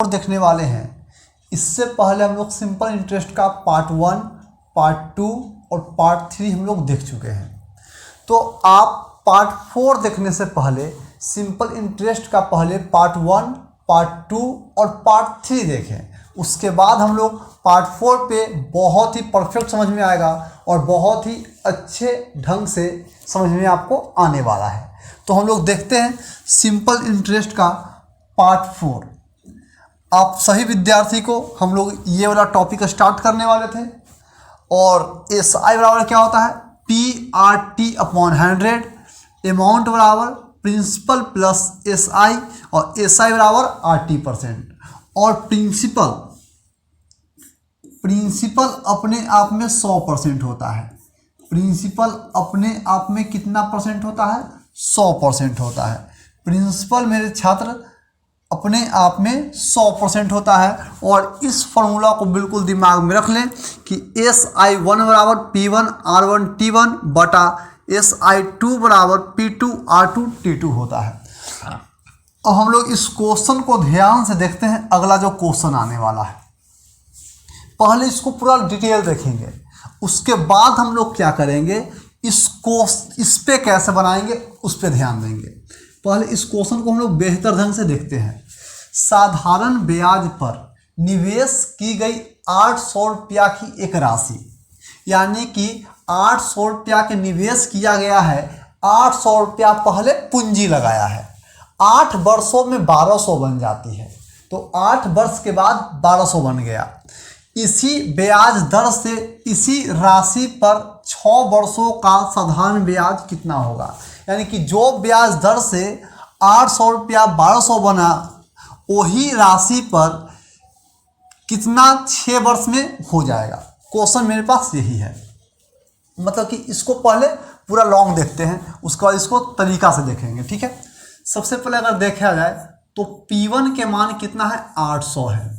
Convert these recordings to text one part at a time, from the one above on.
देखने वाले हैं। इससे पहले हम लोग सिंपल इंटरेस्ट का पार्ट 1, पार्ट 2 और पार्ट 3 हम लोग देख चुके हैं। तो आप पार्ट 4 देखने से पहले सिंपल इंटरेस्ट का पहले पार्ट 1, पार्ट 2 और पार्ट 3 देखें। उसके बाद हम लोग पार्ट 4 पे बहुत ही परफेक्ट समझ में आएगा और बहुत ही अच्छे ढंग से समझ में आपको आने वाला है। तो हम लोग देखते हैं सिंपल इंटरेस्ट का पार्ट 4। आप सही विद्यार्थी को हम लोग ये वाला टॉपिक स्टार्ट करने वाले थे। और एस आई बराबर क्या होता है, PRT अपॉन 100, अमाउंट बराबर प्रिंसिपल प्लस SI और SI बराबर RT%। और प्रिंसिपल अपने आप में 100% होता है। प्रिंसिपल अपने आप में कितना परसेंट होता है, 100% होता है। प्रिंसिपल मेरे छात्र अपने आप में 100% होता है। और इस फॉर्मूला को बिल्कुल दिमाग में रख लें कि SI1 बराबर P1 R1 T1 बटा SI2 बराबर P2 R2 T2 होता है। और हम लोग इस क्वेश्चन को ध्यान से देखते हैं, अगला जो क्वेश्चन आने वाला है। पहले इसको पूरा डिटेल देखेंगे, उसके बाद हम लोग क्या करेंगे, इस पे कैसे बनाएंगे उस पे ध्यान देंगे। पहले इस क्वेश्चन को हम लोग बेहतर ढंग से देखते हैं। साधारण ब्याज पर निवेश की गई 800 रुपया की एक राशि, यानी कि 800 रुपया के निवेश किया गया है। 800 रुपया पहले पूंजी लगाया है। 8 वर्षों में 1200 बन जाती है, तो 8 वर्ष के बाद 1200 बन गया। इसी ब्याज दर से इसी राशि पर 6 वर्षों का साधारण ब्याज कितना होगा, यानी कि जो ब्याज दर से 800 रुपया 1200 बना, वही राशि पर कितना 6 वर्ष में हो जाएगा। क्वेश्चन मेरे पास यही है। मतलब कि इसको पहले पूरा लॉन्ग देखते हैं, उसके बाद इसको तरीका से देखेंगे। ठीक है, सबसे पहले अगर देखा जाए तो P1 के मान कितना है, 800 है।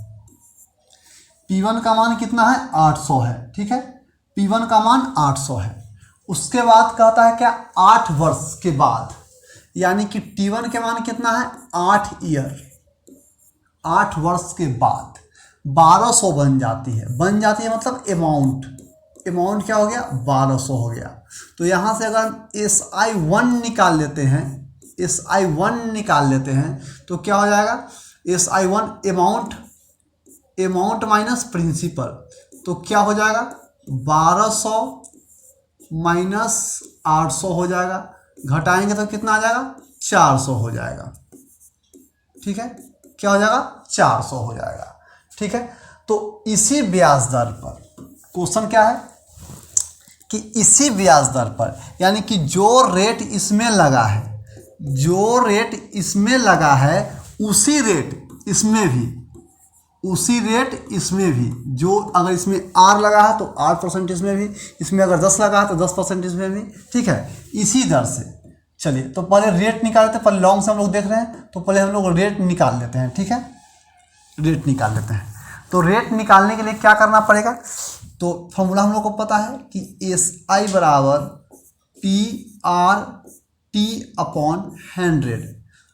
P1 का मान कितना है, 800 है। ठीक है, P1 का मान 800 है। उसके बाद कहता है क्या, 8 वर्ष के बाद, यानी कि T1 के मान कितना है, 8 ईयर। 8 वर्ष के बाद 1200 बन जाती है। मतलब अमाउंट क्या हो गया, 1200 हो गया। तो यहाँ से अगर SI1 निकाल लेते हैं, तो क्या हो जाएगा, SI1 अमाउंट माइनस प्रिंसिपल, तो क्या हो जाएगा, 1200 माइनस 800 हो जाएगा। घटाएंगे तो कितना आ जाएगा, 400 हो जाएगा। ठीक है, क्या हो जाएगा, 400 हो जाएगा। ठीक है, तो इसी ब्याज दर पर क्वेश्चन क्या है कि इसी ब्याज दर पर, यानी कि जो रेट इसमें लगा है, उसी रेट इसमें भी, जो अगर इसमें R लगा है तो 8% इसमें भी, इसमें अगर 10 लगा है तो 10% इसमें भी। ठीक है, इसी दर से। चलिए, तो पहले रेट निकाल लेते हैं। पहले लॉन्ग से हम लोग देख रहे हैं, तो पहले हम लोग रेट निकाल लेते हैं। ठीक है, रेट निकाल लेते हैं। तो रेट निकालने के लिए क्या करना पड़ेगा, तो फॉर्मूला हम लोग को पता है कि SI बराबर PRT अपॉन 100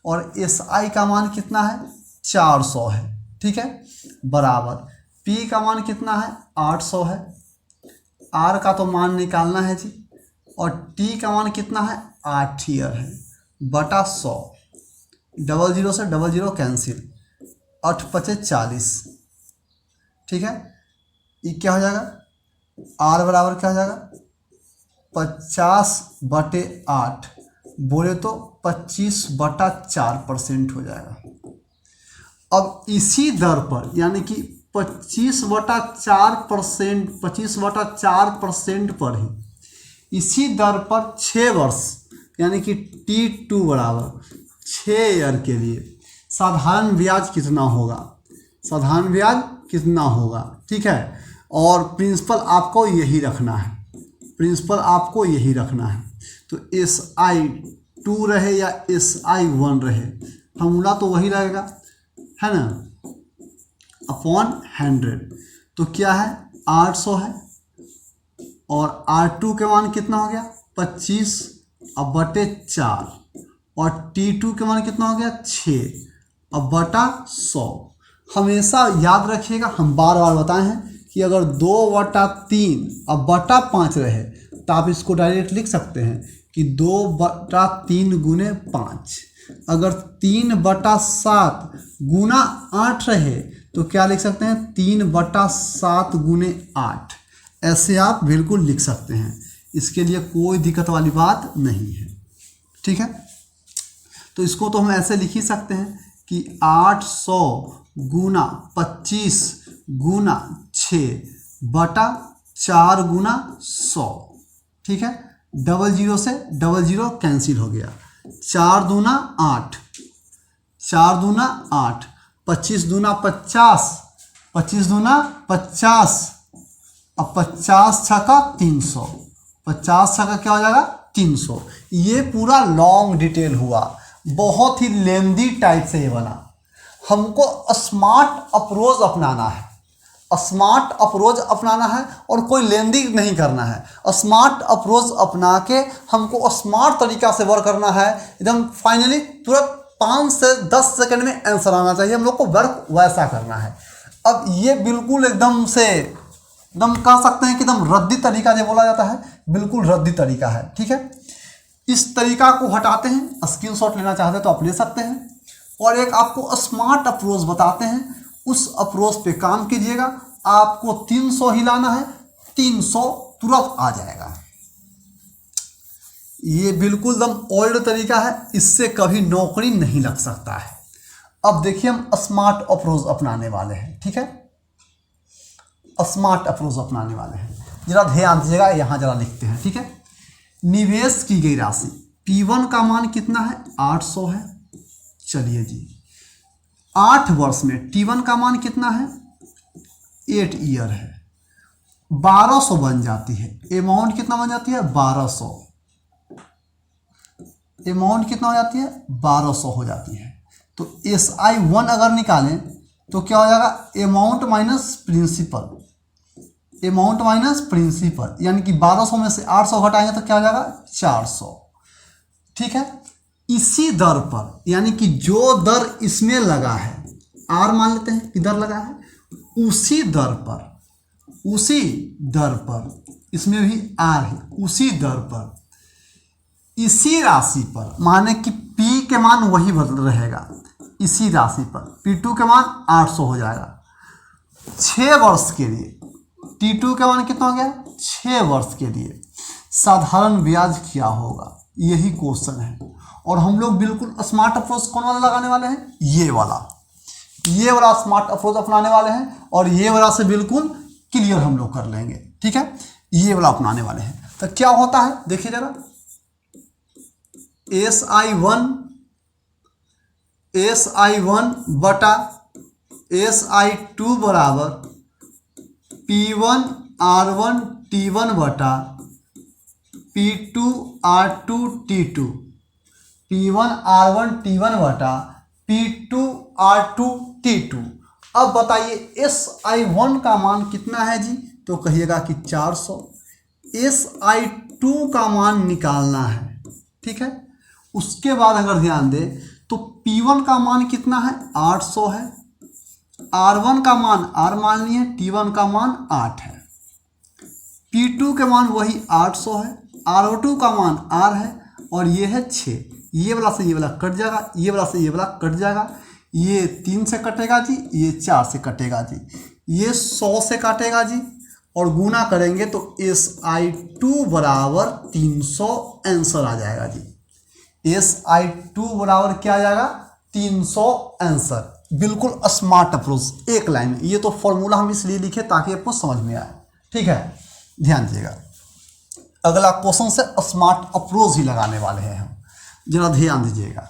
और SI का मान कितना है, 400 है। ठीक है, बराबर P का मान कितना है, 800 है। R का तो मान निकालना है जी, और T का मान कितना है, 8 ईयर है, बटा 100। 00 से 00 कैंसिल, 8 × 5 = 40। ठीक है, ये क्या हो जाएगा, R बराबर क्या हो जाएगा, 50/8 बोले तो 25/4% हो जाएगा। अब इसी दर पर, यानी कि 25/4% पर ही, इसी दर पर 6 वर्ष, यानी कि T2 बराबर 6 ईयर के लिए साधारण ब्याज कितना होगा। ठीक है, और प्रिंसिपल आपको यही रखना है। तो SI2 रहे या SI1 रहे, फॉर्मूला तो वही रहेगा, है ना, अपॉन 100। तो क्या है, 800 है, और R2 के मान कितना हो गया, 25/4, और T2 के मान कितना हो गया, 6/100। हमेशा याद रखिएगा, हम बार बार बताए हैं कि अगर 2/3 अब बटा 5 रहे तो आप इसको डायरेक्ट लिख सकते हैं कि 2/3 गुने 5। अगर 3/7 गुना 8 रहे तो क्या लिख सकते हैं, 3/7 गुने 8। ऐसे आप बिल्कुल लिख सकते हैं, इसके लिए कोई दिक्कत वाली बात नहीं है। ठीक है, तो इसको तो हम ऐसे लिख ही सकते हैं कि 800 गुना 25 गुना 6/4 गुना 100। ठीक है, 00 से 00 कैंसिल हो गया। 4 दूना 8, 4 दूना 8, 25 दूना 50, 25 दूना 50, अब 50 छक्का 300, 50 छक्का क्या हो जाएगा 300। ये पूरा लॉन्ग डिटेल हुआ, बहुत ही लेंदी टाइप से ये बना। हमको स्मार्ट अप्रोच अपनाना है, स्मार्ट अप्रोच अपनाना है और कोई लेंदी नहीं करना है। स्मार्ट अप्रोच अपना के हमको स्मार्ट तरीका से वर्क करना है, एकदम फाइनली तुरंत 5 से 10 सेकंड में आंसर आना चाहिए। हम लोग को वर्क वैसा करना है। अब ये बिल्कुल एकदम कह सकते हैं कि एकदम रद्दी तरीका जो बोला जाता है, बिल्कुल रद्दी तरीका है। ठीक है, इस तरीका को हटाते हैं। स्क्रीनशॉट लेना चाहते हैं तो आप ले सकते हैं, और एक आपको स्मार्ट अप्रोच बताते हैं, उस अप्रोच पे काम कीजिएगा। आपको 300 हिलाना है, 300 तुरंत आ जाएगा। ये बिल्कुल एकदम ओल्ड तरीका है, इससे कभी नौकरी नहीं लग सकता है। अब देखिए हम स्मार्ट अप्रोच अपनाने वाले हैं। ठीक है, स्मार्ट अप्रोच अपनाने वाले हैं, जरा ध्यान दीजिएगा, यहाँ जरा लिखते हैं। ठीक है, निवेश की गई राशि P1 का मान कितना है, 800 है। चलिए जी, 8 वर्ष में T1 का मान कितना है, 8 ईयर है, 1200 बन जाती है। अमाउंट कितना बन जाती है, 1200। अमाउंट कितना हो जाती है, 1200 हो जाती है। तो SI1 अगर निकालें तो क्या हो जाएगा, amount minus principal, amount minus principal, यानी कि 1200 में से 800 घटाएंगे तो क्या हो जाएगा, 400। ठीक है, इसी दर पर, यानी कि जो दर इसमें लगा है, R मान लेते हैं कि दर लगा है, उसी दर पर इसमें भी R है, उसी दर पर इसी राशि पर, माने कि P के मान वही बदल रहेगा, इसी राशि पर P2 के मान 800 हो जाएगा। 6 वर्ष के लिए T2 का मान कितना हो गया, 6 वर्ष के लिए साधारण ब्याज क्या होगा, यही क्वेश्चन है। और हम लोग बिल्कुल स्मार्ट अप्रोच कौन वाला लगाने वाले हैं, ये वाला स्मार्ट अप्रोच अपनाने वाले हैं, और ये वाला से बिल्कुल क्लियर हम लोग कर लेंगे। ठीक है, ये वाला अपनाने वाले हैं। तो क्या होता है देखिए जरा, SI1 बटा SI2 बराबर P1 R1 T1 बटा P2 R2 T2, P1 R1 T1 बटा P2 R2 T2। अब बताइए SI1 का मान कितना है जी, तो कहिएगा कि 400। SI2 का मान निकालना है। ठीक है, उसके बाद अगर ध्यान दें तो P1 का मान कितना है, 800 है, R1 का मान R मान लिए, T1 का मान 8 है, P2 के मान वही 800 है, R2 का मान R है, और ये है 6। ये वाला से ये वाला कट जाएगा, ये वाला से ये वाला कट जाएगा, ये 3 से कटेगा जी, ये 4 से कटेगा जी, ये 100 से काटेगा जी, और गुना करेंगे तो SI2 बराबर 300 आंसर आ जाएगा जी। SI2 बराबर क्या आ जाएगा, 300 आंसर। बिल्कुल स्मार्ट अप्रोच, एक लाइन में। ये तो फॉर्मूला हम इसलिए लिखे ताकि आपको समझ में आए। ठीक है, ध्यान दीजिएगा, अगला क्वेश्चन से स्मार्ट अप्रोच ही लगाने वाले हैं हम, जरा ध्यान दीजिएगा।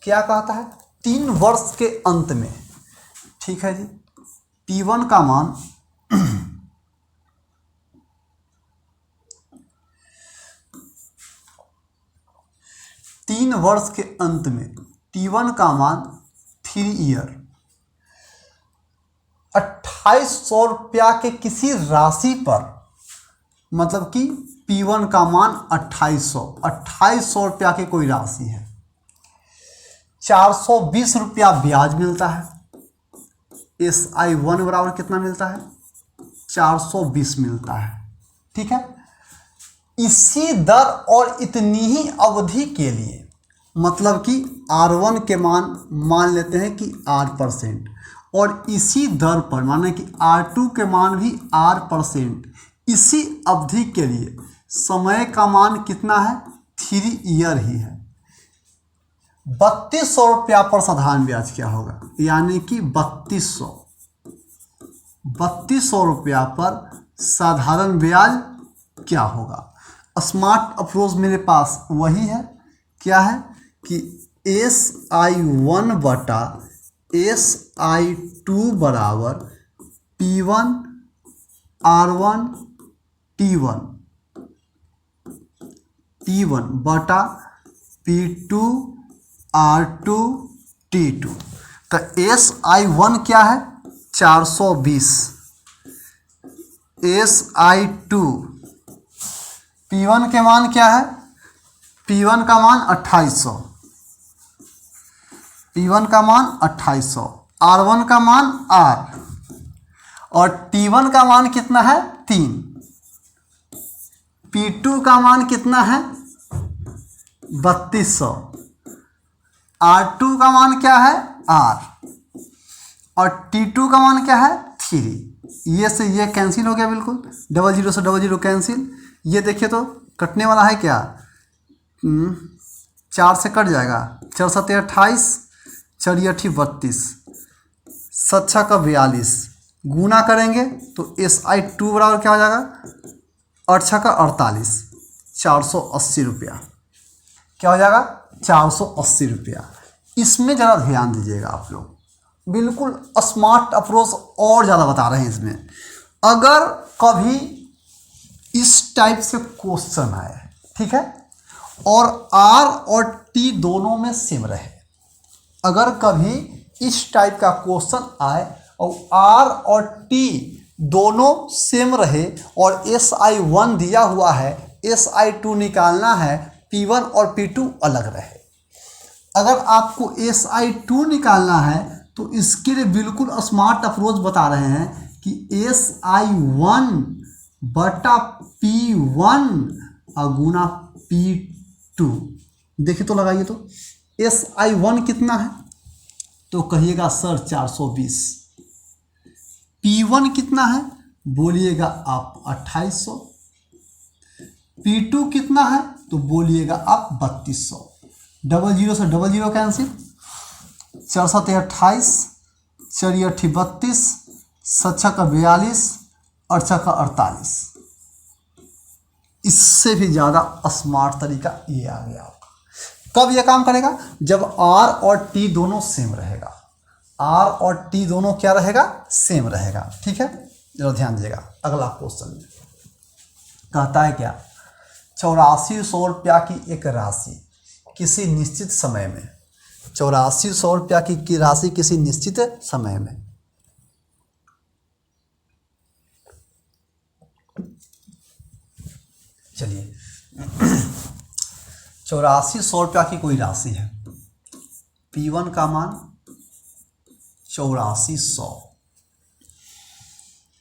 क्या कहता है, 3 वर्ष के अंत में, ठीक है जी, T1 का मान 3 वर्ष के अंत में T1 का मान 3 ईयर 2800 रुपया के किसी राशि पर, मतलब कि P1 का मान 2800 रुपया की कोई राशि है, 420 रुपया ब्याज मिलता है, SI1 बराबर कितना मिलता है? 420 मिलता है। ठीक है, इसी दर और इतनी ही अवधि के लिए, मतलब कि R1 के मान लेते हैं कि R%, और इसी दर पर माने कि R2 के मान भी R%, इसी अवधि के लिए समय का मान कितना है? 3 ईयर ही है। 3200 रुपया पर साधारण ब्याज क्या होगा? यानी कि 3200 रुपया पर साधारण ब्याज क्या होगा? स्मार्ट अप्रोच मेरे पास वही है, क्या है कि SI1 बटा SI2 बराबर P1 R1 T1 बटा P2 R2 T2। तो SI1 क्या है? 420। SI2 P1 के मान क्या है? P1 का मान 2800, P1 का मान 2800, R1 का मान R, और T1 का मान कितना है? 3। P2 का मान कितना है? 3200। R2 का मान क्या है? R, और T2 का मान क्या है? 3। ये से ये कैंसिल हो गया, बिल्कुल 00 से 00 कैंसिल। ये देखिए तो कटने वाला है क्या? 4 से कट जाएगा, 4 7 28, 4 8 32, 7 6 का 42, गुना करेंगे तो SI2 बराबर क्या हो जाएगा? 8 6 का 48, 480 रुपया। क्या हो जाएगा? 480 रुपया। इसमें ज़रा ध्यान दीजिएगा आप लोग, बिल्कुल स्मार्ट अप्रोच और ज़्यादा बता रहे हैं इसमें। अगर कभी इस टाइप से क्वेश्चन आए, ठीक है, और R और T दोनों में सेम रहे, अगर कभी इस टाइप का क्वेश्चन आए और R और T दोनों सेम रहे और SI1 दिया हुआ है, SI2 निकालना है, P1 और P2 अलग रहे, अगर आपको SI2 निकालना है तो इसके लिए बिल्कुल स्मार्ट अप्रोच बता रहे हैं कि SI1 बटा P1 गुना P2। देखिए तो लगाइए तो SI1 कितना है? तो कहिएगा सर 420। P1 कितना है? बोलिएगा आप 2800। P2 कितना है? तो बोलिएगा आप 3200। 00 से 00 कैंसिल, 4 7 28, 4 8 32, 7 6 का 42, 8 6 का 48। इससे भी ज़्यादा स्मार्ट तरीका ये आ गया आपका। कब ये काम करेगा? जब R और T दोनों सेम रहेगा। R और T दोनों क्या रहेगा? सेम रहेगा। ठीक है, जरा ध्यान दीजिएगा। अगला क्वेश्चन कहता है क्या? 8400 रुपया की एक राशि किसी निश्चित समय में, 8400 रुपया की राशि किसी निश्चित समय में चलिए 8400 रुपया की कोई राशि है, P1 का मान 8400,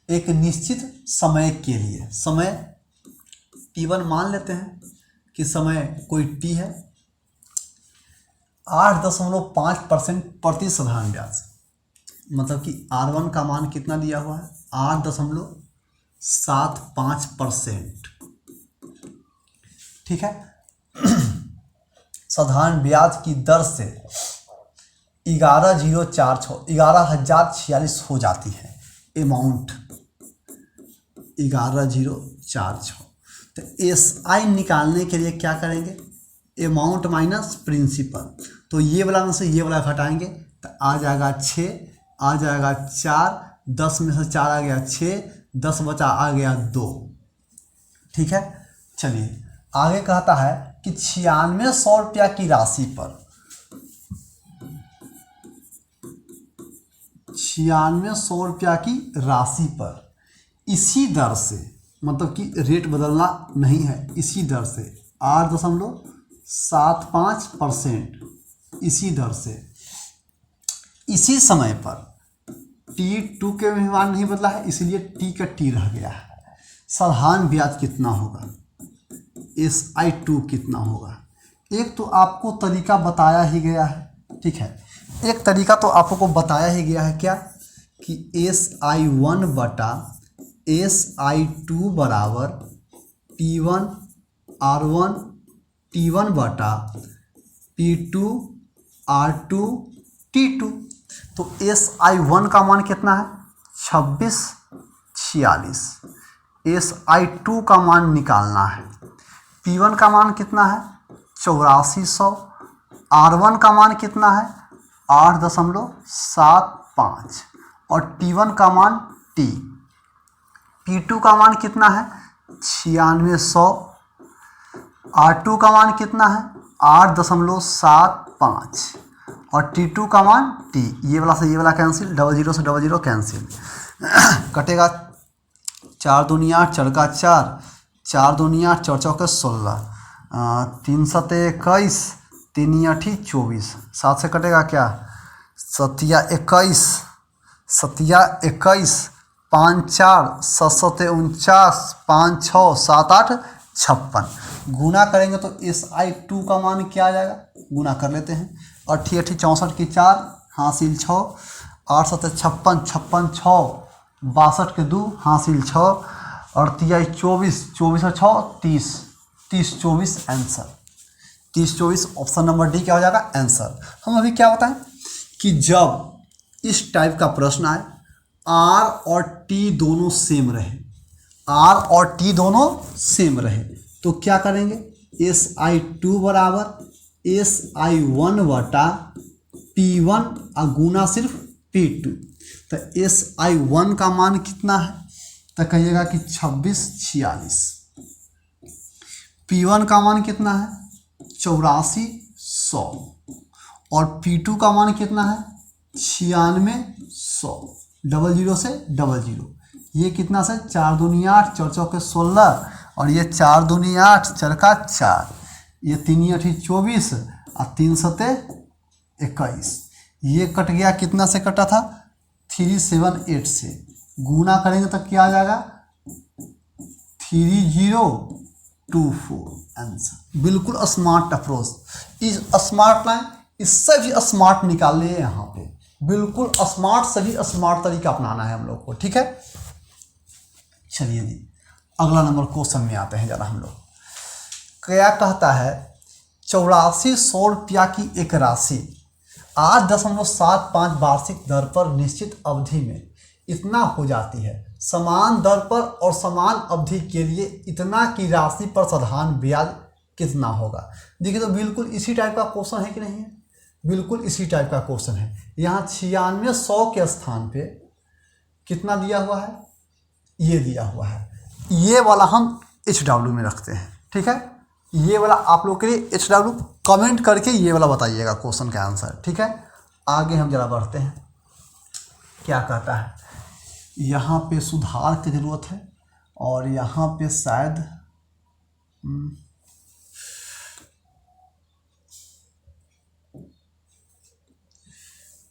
एक निश्चित समय के लिए, समय T1 मान लेते हैं कि समय कोई T है, 8.5% प्रति साधारण ब्याज, मतलब कि R1 का मान कितना दिया हुआ है? 8.75%। ठीक है, साधारण ब्याज की दर से 11,046 हो जाती है अमाउंट, 11,046। तो SI निकालने के लिए क्या करेंगे? Amount minus principal. तो ये वाला में से ये वाला घटाएंगे तो आ जाएगा 6, आ जाएगा 4, 10 में से 4 आ गया 6, 10 बचा आ गया 2। ठीक है, चलिए आगे कहता है कि 9600 रुपया की राशि पर, 9600 रुपया की राशि पर इसी दर से, मतलब कि रेट बदलना नहीं है, इसी दर से 8.75%, इसी दर से इसी समय पर T2 के में मान नहीं बदला है, इसलिए T का T रह गया है। साधारण ब्याज कितना होगा, SI2 कितना होगा। एक तो आपको तरीका बताया ही गया है, ठीक है, एक तरीका तो आपको बताया ही गया है, क्या कि SI1 बटा SI2 बराबर P1 R1 T1 बटा P2 R2 T2। तो SI1 का मान कितना है 2646, SI2 का मान निकालना है। P1 का मान कितना है 8400, R1 का मान कितना है 8.75 और T1 का मान T। P2 का मान कितना है 9600, R2 का मान कितना है 8.75 और T2 का मान T। ये वाला से ये वाला कैंसिल, 00 से 00 कैंसिल, कटेगा 4 दूनी 8, 4 का 4, 4 दूनी 8, 4 चौके 16, 3 सते 21, 3 8 24, 7 से कटेगा क्या 7 21, 7 21, 5 4, 7 सते 49, 5 6, 7 8 56। गुना करेंगे तो SI2 का मान क्या आ जाएगा, गुना कर लेते हैं। 8 8 64 की 4 हासिल 6, 8 7 56, 56 6 62 के 2 हासिल 6 और 23 24, 24 और 6 30, 30 24 आंसर, 30 24 ऑप्शन नंबर डी क्या हो जाएगा आंसर। हम अभी क्या बताएं कि जब इस टाइप का प्रश्न आए R और T दोनों सेम रहे, R और T दोनों सेम रहे तो क्या करेंगे, SI2 बराबर SI1 बटा P1 और गुना सिर्फ P2। तो SI1 का मान कितना है तो कहिएगा कि 2646, P1 का मान कितना है 8400 और P2 का मान कितना है 9600, 00 से 00। ये कितना से 4 दूनी 8, 4 चौके 16 और ये 4 दूनी 8, 4 का 4, ये 3 8 24 और 3 सते 21। ये कट गया, कितना से कटा था 378 से, गुना करेंगे तो क्या आ जाएगा 3024 आंसर। बिल्कुल स्मार्ट अप्रोच, इस स्मार्ट लाइन इससे भी स्मार्ट निकाल लिए यहाँ पे, बिल्कुल स्मार्ट से भी स्मार्ट तरीका अपनाना है हम लोग को, ठीक है। चलिए जी अगला नंबर क्वेश्चन में आते हैं जरा हम लोग। क्या कहता है 8400 रुपया की एक राशि 8.75 वार्षिक दर पर निश्चित अवधि में इतना हो जाती है, समान दर पर और समान अवधि के लिए इतना की राशि पर साधारण ब्याज कितना होगा। देखिए तो बिल्कुल इसी टाइप का क्वेश्चन है कि नहीं है, बिल्कुल इसी टाइप का क्वेश्चन है। यहाँ 9600 के स्थान पे कितना दिया हुआ है, ये दिया हुआ है, ये वाला हम HW में रखते हैं, ठीक है। ये वाला आप लोग के लिए HW कमेंट करके ये वाला बताइएगा क्वेश्चन का आंसर, ठीक है। आगे हम जरा बढ़ते हैं। क्या कहता है, यहाँ पे सुधार की ज़रूरत है और यहाँ पे शायद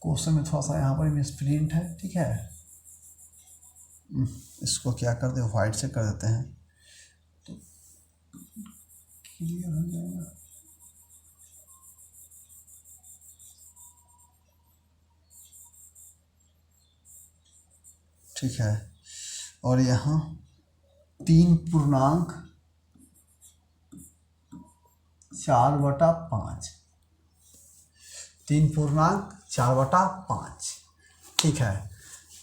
क्वेश्चन में थोड़ा सा यहाँ पर मिसप्रिंट है, ठीक है। इसको क्या कर दे, वाइट से कर देते हैं तो क्लियर हो जाएगा। ठीक है, और यहाँ 3.4/5, 3.4/5, ठीक है,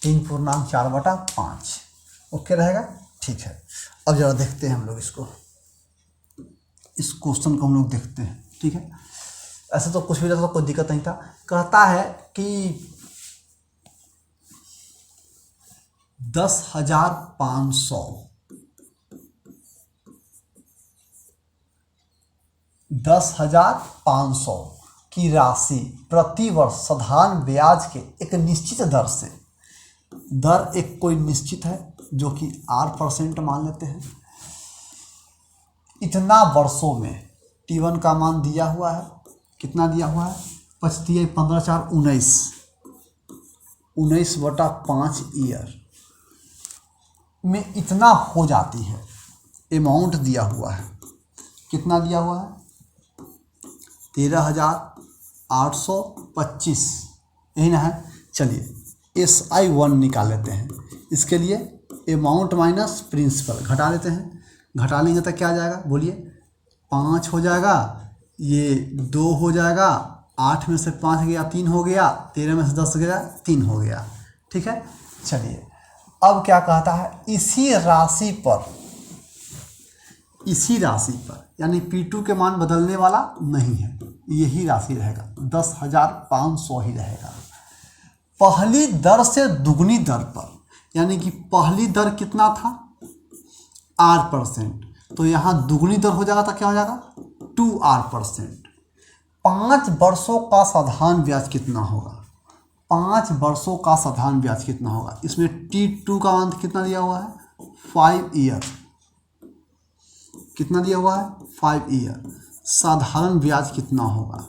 3.4/5 ओके रहेगा, ठीक है। अब जरा देखते हैं हम लोग इसको, इस क्वेश्चन को हम लोग देखते हैं, ठीक है। ऐसे तो कुछ भी रहता तो कोई दिक्कत नहीं था। कहता है कि 10,500 10,500 की राशि प्रति वर्ष साधारण ब्याज के एक निश्चित दर से, दर एक कोई निश्चित है जो कि 8% मान लेते हैं, इतना वर्षों में T1 का मान दिया हुआ है, कितना दिया हुआ है 15 4 19, 19/5 ईयर में इतना हो जाती है। अमाउंट दिया हुआ है, कितना दिया हुआ है? 13,825, यही ना है। चलिए SI1 निकाल लेते हैं। इसके लिए अमाउंट माइनस प्रिंसिपल घटा लेते हैं। घटा लेंगे तो क्या आ जाएगा? बोलिए। 5 हो जाएगा, ये 2 हो जाएगा, 8 में से 5 गया 3 हो गया, 13 में से 10 गया 3 हो गया। ठीक है। चलिए अब क्या कहता है? इसी राशि पर यानी P2 के मान बदलने वाला नहीं है, यही राशि रहेगा, 10,500 ही रहेगा। पहली दर से दुगनी दर पर, यानी कि पहली दर कितना था? 8%, तो यहाँ दुगनी दर हो जाएगा तो क्या हो जाएगा? 2R%। 5 वर्षों का साधारण ब्याज कितना होगा? 5 वर्षों का साधारण ब्याज कितना होगा? इसमें T2 का मान कितना दिया हुआ है? 5 ईयर। कितना दिया हुआ है? 5 ईयर। साधारण ब्याज कितना होगा?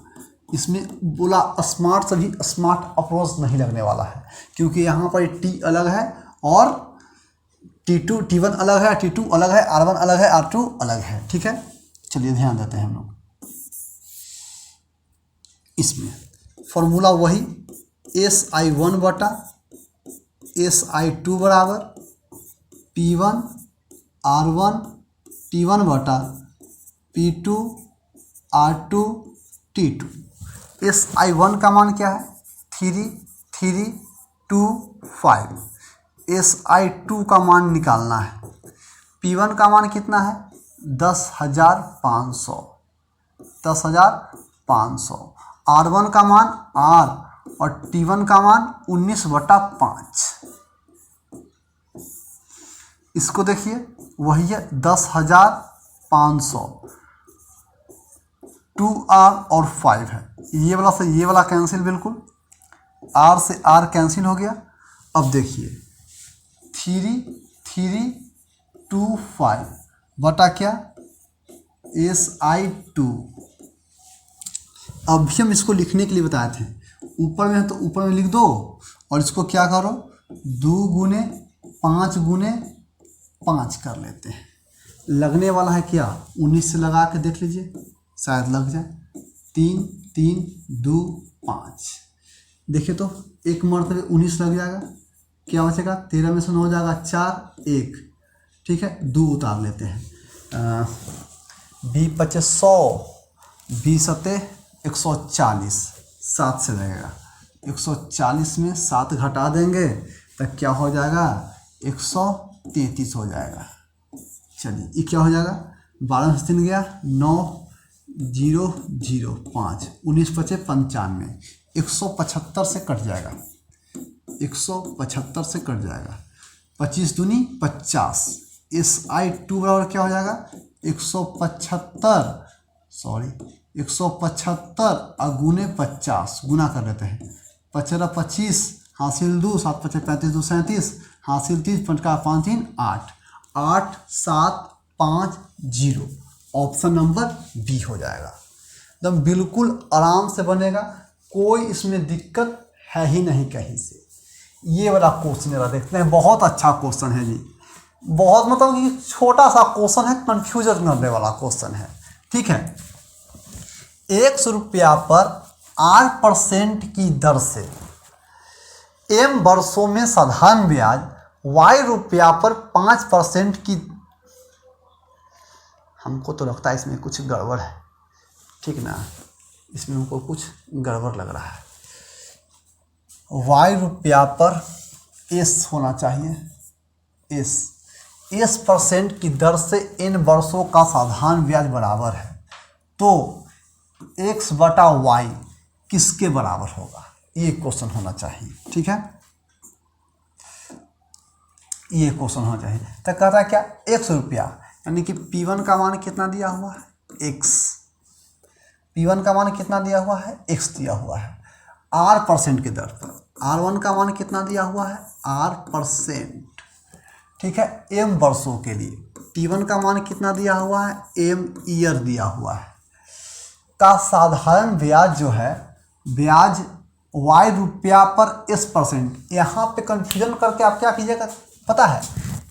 इसमें बोला स्मार्ट, सभी स्मार्ट अप्रोच नहीं लगने वाला है, क्योंकि यहाँ पर T अलग है और T1 अलग है, T2 अलग है, R1 अलग है, R2 अलग है। ठीक है। चलिए ध्यान देते हैं हम लोग इसमें। फॉर्मूला वही, SI1 बटा SI2 बराबर P1 R1 T1 बटा P2 R2 T2। SI1 का मान क्या है? 3325। SI2 का मान निकालना है। P1 का मान कितना है? 10,500। 10,500। R1 का मान R और T1 का मान 19/5। इसको देखिए, वही है 10,500। 2R और 5 है, ये वाला से ये वाला कैंसिल, बिल्कुल R से R कैंसिल हो गया। अब देखिए 3325 बटा क्या? SI2। अब भी हम इसको लिखने के लिए बताए थे, ऊपर में है तो ऊपर में लिख दो, और इसको क्या करो? 2 गुने 5 गुने 5 कर लेते हैं। लगने वाला है क्या? 19 से लगा के देख लीजिए, शायद लग जाए। 3 3 2 5। देखिए तो एक मरतबे 19 लग जाएगा, क्या बचेगा? 13 में से 9 हो जाएगा 4 1। ठीक है, 2 उतार लेते हैं। 20 25 100, 20 सत्ते 140, 7 से लगेगा। 140 में 7 घटा देंगे तो क्या हो जाएगा? 133 हो जाएगा। चलिए ये क्या हो जाएगा? 12 से 3 गया 9 0 0 5, 19 बचे 95, 175 से कट जाएगा। 175 से कट जाएगा। 25 दूनी 50। SI2 बराबर क्या हो जाएगा? 175 और गुने 50 गुना कर लेते हैं। 55 25 हासिल 2, 7 55 35 2 37 हासिल 30 5 5 3 8 8 7 5 0। ऑप्शन नंबर बी हो जाएगा। एकदम बिल्कुल आराम से बनेगा, कोई इसमें दिक्कत है ही नहीं कहीं से। ये वाला क्वेश्चन जरा देखते हैं, बहुत अच्छा क्वेश्चन है जी। बहुत मतलब कि छोटा सा क्वेश्चन है, कंफ्यूजन करने वाला क्वेश्चन है। ठीक है। 100 रुपया पर 8% की दर से M वर्षों में साधारण ब्याज Y रुपया पर 5% की, हमको तो लगता है इसमें कुछ गड़बड़ है। ठीक ना, इसमें हमको कुछ गड़बड़ लग रहा है। Y रुपया पर S होना चाहिए, S % की दर से N वर्षों का साधारण ब्याज बराबर है, तो X बटा Y किसके बराबर होगा? ये क्वेश्चन होना चाहिए। ठीक है, ये क्वेश्चन होना चाहिए। तो कहता है क्या? 100 रुपया, यानी कि P1 का मान कितना दिया हुआ है? X। P1 का मान कितना दिया हुआ है? X दिया हुआ है। R% की दर पर R1 का मान कितना दिया हुआ है? R%। ठीक है, M वर्षों के लिए T1 का मान कितना दिया हुआ है? M ईयर दिया हुआ है। का साधारण ब्याज जो है, ब्याज y रुपया पर s%। यहाँ पे कंफ्यूजन करके आप क्या कीजिएगा पता है,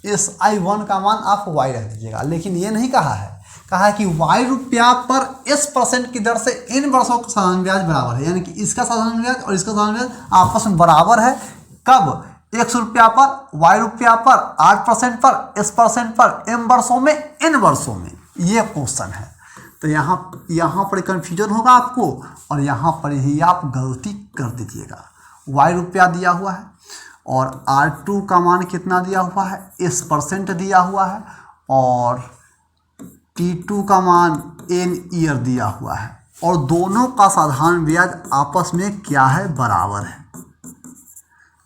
SI1 का मान आप y रख दीजिएगा, लेकिन ये नहीं कहा है, कहा है कि y रुपया पर s% की दर से n वर्षों का साधारण ब्याज बराबर है, यानी कि इसका साधारण ब्याज और इसका साधारण ब्याज आपस में बराबर है। कब? x रुपया पर, y रुपया पर, 8% पर, s% पर, m वर्षों में, n वर्षों में। ये क्वेश्चन है। तो यहाँ पर कंफ्यूजन होगा आपको और यहाँ पर ही आप गलती कर दीजिएगा। y रुपया दिया हुआ है और R2 का मान कितना दिया हुआ है, s% दिया हुआ है, और T2 का मान n ईयर दिया हुआ है, और दोनों का साधारण ब्याज आपस में क्या है, बराबर है।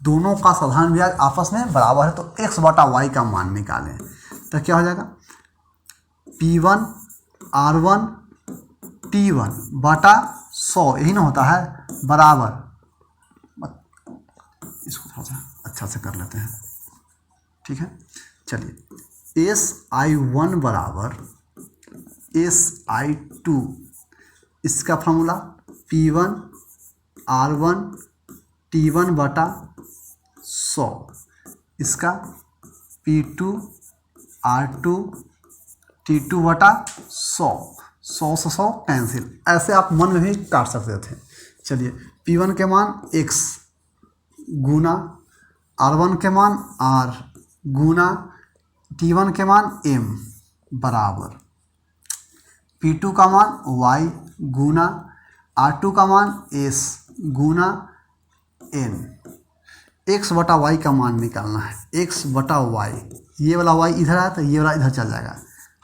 दोनों का साधारण ब्याज आपस में बराबर है, तो x बटा y का मान निकालें तो क्या हो जाएगा, P1 R1 T1 बटा 100, यही ना होता है, बराबर। इसको थोड़ा सा अच्छा से कर लेते हैं, ठीक है। चलिए, SI1 बराबर SI2, इसका फॉर्मूला P1 R1 T1 बटा 100, इसका P2 R2 T2 बटा 100, 100 से 100 कैंसिल, ऐसे आप मन में भी काट सकते थे। चलिए, P1 के मान x गुना R1 के मान R गुना T1 के मान M बराबर P2 का मान y गुना R2 का मान S गुना N। x बटा y का मान निकालना है, x बटा y, ये वाला y इधर आया तो ये वाला इधर चल जाएगा,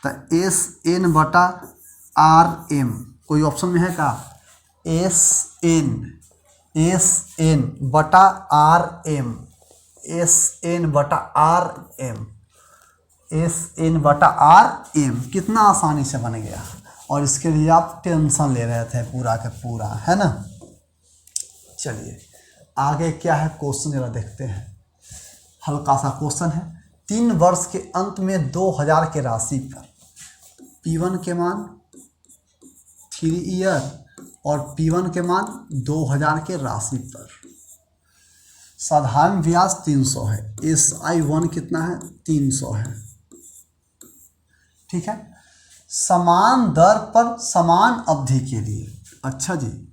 तो SN बटा RM, कोई ऑप्शन में है का, SN बटा RM, SN बटा RM, SN बटा RM, कितना आसानी से बन गया, और इसके लिए आप टेंशन ले रहे थे पूरा का पूरा, है ना। चलिए आगे क्या है क्वेश्चन, जरा देखते हैं। हल्का सा क्वेश्चन है, 3 वर्ष के अंत में 2000 के राशि पर P1 के मान 3 ईयर और P1 के मान 2000 के राशि पर साधारण ब्याज 300 है, SI1 कितना है, 300 है, ठीक है। समान दर पर समान अवधि के लिए, अच्छा जी,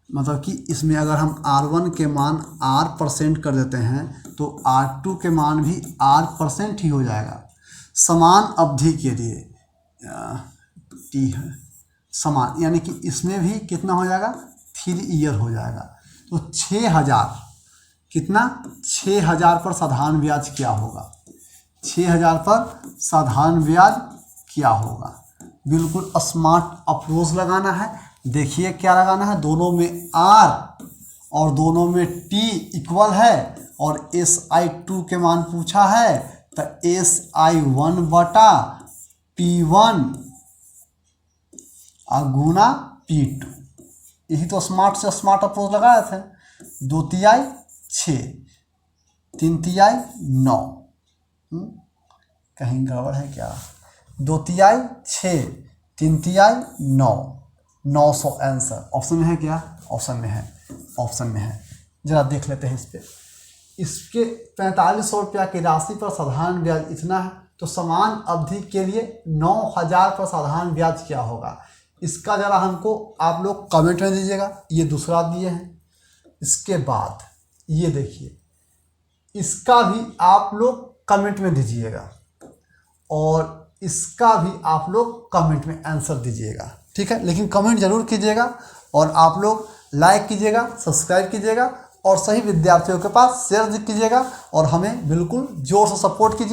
मतलब कि इसमें अगर हम R1 के मान R% कर देते हैं तो R2 के मान भी R% ही हो जाएगा। समान अवधि के लिए T है समान, यानी कि इसमें भी कितना हो जाएगा, 3 ईयर हो जाएगा। तो 6000, कितना, 6000 पर साधारण ब्याज क्या होगा, 6000 पर साधारण ब्याज क्या होगा। बिल्कुल स्मार्ट अप्रोच लगाना है। देखिए क्या लगाना है, दोनों में R और दोनों में T इक्वल है, और SI2 के मान पूछा है, तो SI1 बटा P1 गुना P2, यही तो स्मार्ट से स्मार्ट अप्रोच लगाए थे। 2 तिहाई 6, 3 तिहाई 9, कहीं गड़बड़ है क्या, 2 तिहाई 6, 3 तिहाई 9, 900 आंसर ऑप्शन में है क्या, ऑप्शन में है, ऑप्शन में है। जरा देख लेते हैं इस पे, इसके 4500 रुपया की राशि पर साधारण ब्याज इतना है, तो समान अवधि के लिए 9000 पर साधारण ब्याज क्या होगा, इसका जरा हमको आप लोग कमेंट में दीजिएगा। ये दूसरा दिए हैं, इसके बाद ये देखिए, इसका भी आप लोग कमेंट में दीजिएगा, और इसका भी आप लोग कमेंट में आंसर दीजिएगा, ठीक है। लेकिन कमेंट जरूर कीजिएगा, और आप लोग लाइक कीजिएगा, सब्सक्राइब कीजिएगा, और सही विद्यार्थियों के पास शेयर कीजिएगा, और हमें बिल्कुल जोर से सपोर्ट कीजिए।